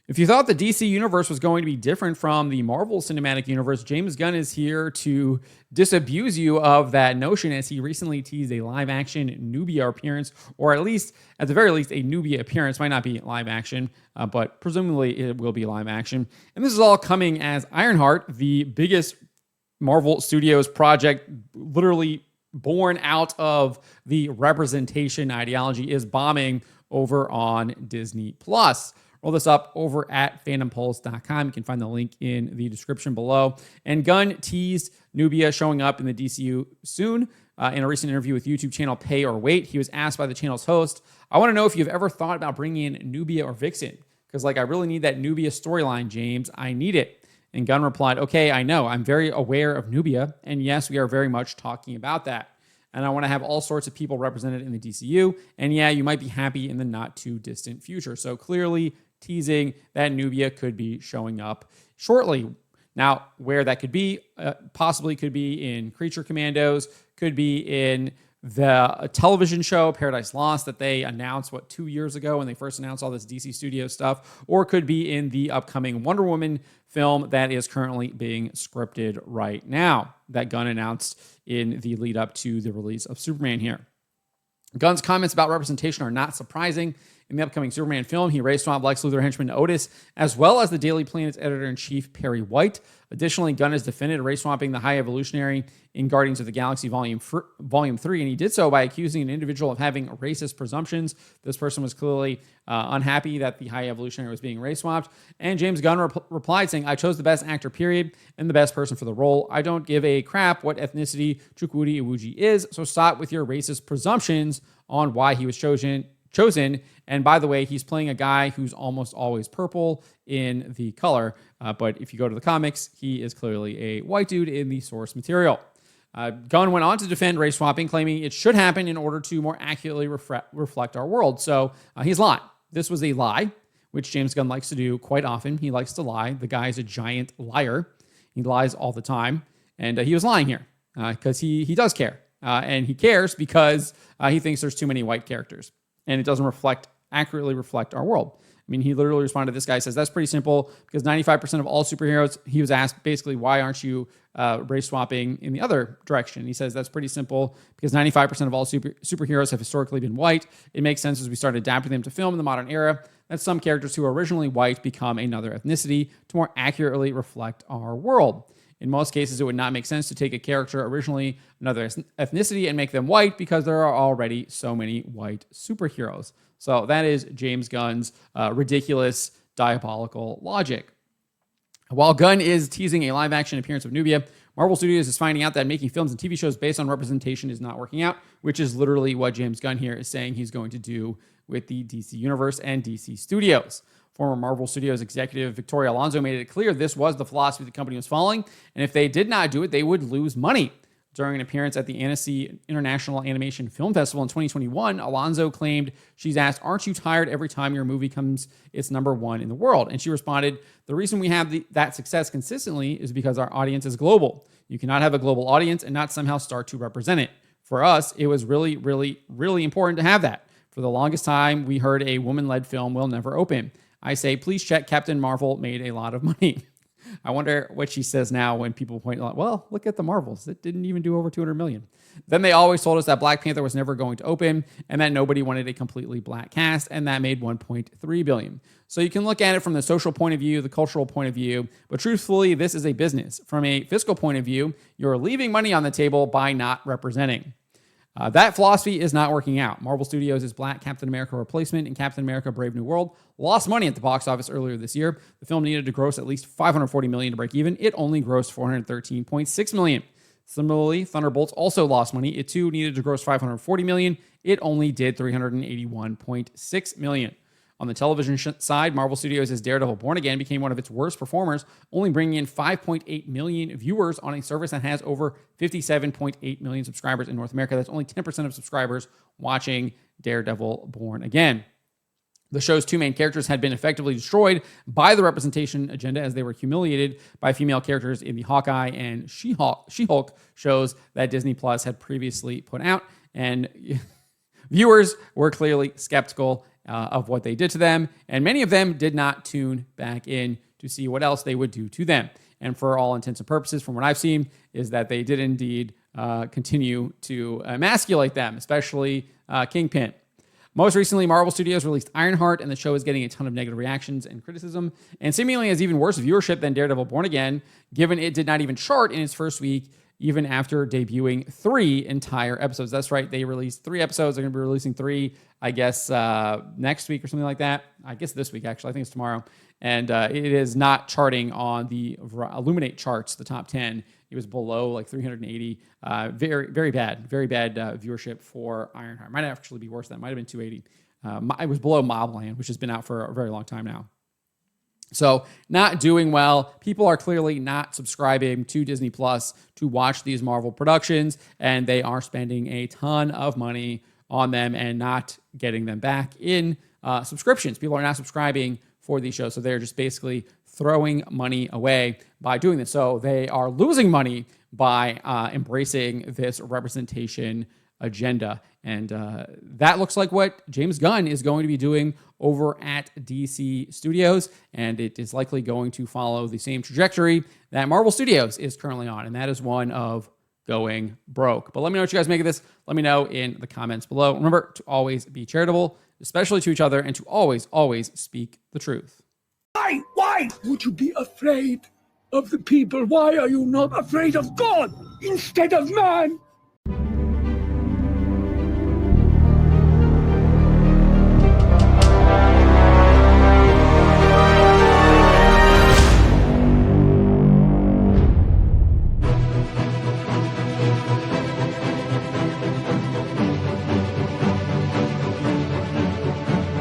If you thought the DC universe was going to be different from the Marvel Cinematic Universe, James Gunn is here to disabuse you of that notion, as he recently teased a live-action Nubia appearance, or at least, at the very least, a Nubia appearance. Might not be live-action, but presumably it will be live-action. And this is all coming as Ironheart, the biggest Marvel Studios project, literally born out of the representation ideology, is bombing over on Disney+. Roll this up over at fandompulse.com. You can find the link in the description below. And Gunn teased Nubia showing up in the DCU soon. In a recent interview with YouTube channel Pay or Wait, he was asked by the channel's host, "I want to know if you've ever thought about bringing in Nubia or Vixen, because I really need that Nubia storyline, James. I need it." And Gunn replied, "Okay, I know. I'm very aware of Nubia. And yes, we are very much talking about that. And I want to have all sorts of people represented in the DCU. And yeah, you might be happy in the not too distant future." So clearly teasing that Nubia could be showing up shortly. Now, where that could be, possibly could be in Creature Commandos, could be in the television show Paradise Lost that they announced, 2 years ago when they first announced all this DC Studio stuff, or could be in the upcoming Wonder Woman film that is currently being scripted right now, that Gunn announced in the lead up to the release of Superman here. Gunn's comments about representation are not surprising. In the upcoming Superman film, he race-swapped Lex Luthor henchman Otis, as well as the Daily Planet's editor-in-chief Perry White. Additionally, Gunn has defended race-swapping the High Evolutionary in Guardians of the Galaxy Volume 3, and he did so by accusing an individual of having racist presumptions. This person was clearly unhappy that the High Evolutionary was being race-swapped, and James Gunn replied saying, "I chose the best actor, period, and the best person for the role. I don't give a crap what ethnicity Chukwudi Iwuji is, so stop with your racist presumptions on why he was chosen. And by the way, he's playing a guy who's almost always purple in the color. But if you go to the comics, he is clearly a white dude in the source material." Gunn went on to defend race swapping, claiming it should happen in order to more accurately reflect our world. So he's lying. This was a lie, which James Gunn likes to do quite often. He likes to lie. The guy is a giant liar. He lies all the time. And he was lying here because he does care. And he cares because he thinks there's too many white characters. And it doesn't accurately reflect our world. I mean, he literally responded, this guy says, "That's pretty simple because 95% of all superheroes," he was asked basically, "Why aren't you race swapping in the other direction?" He says, "That's pretty simple because 95% of all superheroes have historically been white. It makes sense as we start adapting them to film in the modern era that some characters who are originally white become another ethnicity to more accurately reflect our world. In most cases, it would not make sense to take a character originally another ethnicity and make them white because there are already so many white superheroes." So that is James Gunn's ridiculous, diabolical logic. While Gunn is teasing a live-action appearance of Nubia, Marvel Studios is finding out that making films and TV shows based on representation is not working out, which is literally what James Gunn here is saying he's going to do with the DC Universe and DC Studios. Former Marvel Studios executive Victoria Alonso made it clear this was the philosophy the company was following, and if they did not do it, they would lose money. During an appearance at the Annecy International Animation Film Festival in 2021, Alonso claimed she's asked, "Aren't you tired every time your movie comes it's number one in the world?" And she responded, "The reason we have that success consistently is because our audience is global. You cannot have a global audience and not somehow start to represent it. For us, it was really, really, really important to have that. For the longest time, we heard a woman-led film will never open. I say, please check Captain Marvel made a lot of money." I wonder what she says now when people point out, well, look at the Marvels. It didn't even do over 200 million. Then they always told us that Black Panther was never going to open and that nobody wanted a completely black cast, and that made 1.3 billion. So you can look at it from the social point of view, the cultural point of view, but truthfully, this is a business. From a fiscal point of view, you're leaving money on the table by not representing. That philosophy is not working out. Marvel Studios' Black Captain America replacement in Captain America Brave New World lost money at the box office earlier this year. The film needed to gross at least $540 million to break even. It only grossed $413.6 million. Similarly, Thunderbolts also lost money. It too needed to gross $540 million. It only did $381.6 million. On the television side, Marvel Studios' Daredevil Born Again became one of its worst performers, only bringing in 5.8 million viewers on a service that has over 57.8 million subscribers in North America. That's only 10% of subscribers watching Daredevil Born Again. The show's two main characters had been effectively destroyed by the representation agenda as they were humiliated by female characters in the Hawkeye and She-Hulk shows that Disney Plus had previously put out. And viewers were clearly skeptical of what they did to them. And many of them did not tune back in to see what else they would do to them. And for all intents and purposes, from what I've seen, is that they did indeed continue to emasculate them, especially Kingpin. Most recently, Marvel Studios released Ironheart, and the show is getting a ton of negative reactions and criticism, and seemingly has even worse viewership than Daredevil Born Again, given it did not even chart in its first week, even after debuting 3 entire episodes. That's right, they released 3 episodes. They're going to be releasing 3, I guess, next week or something like that. I guess this week, actually. I think it's tomorrow. And it is not charting on the Illuminate charts, the top 10. It was below like 380. Very bad viewership for Ironheart. Might actually be worse than that. Might have been 280. It was below Mobland, which has been out for a very long time now. So not doing well. People are clearly not subscribing to Disney Plus to watch these Marvel productions, and they are spending a ton of money on them and not getting them back in subscriptions. People are not subscribing for these shows, so they're just basically throwing money away by doing this. So they are losing money by embracing this representation agenda. And that looks like what James Gunn is going to be doing over at DC Studios. And it is likely going to follow the same trajectory that Marvel Studios is currently on. And that is one of going broke. But let me know what you guys make of this. Let me know in the comments below. Remember to always be charitable, especially to each other, and to always speak the truth. Why would you be afraid of the people? Why are you not afraid of God instead of man?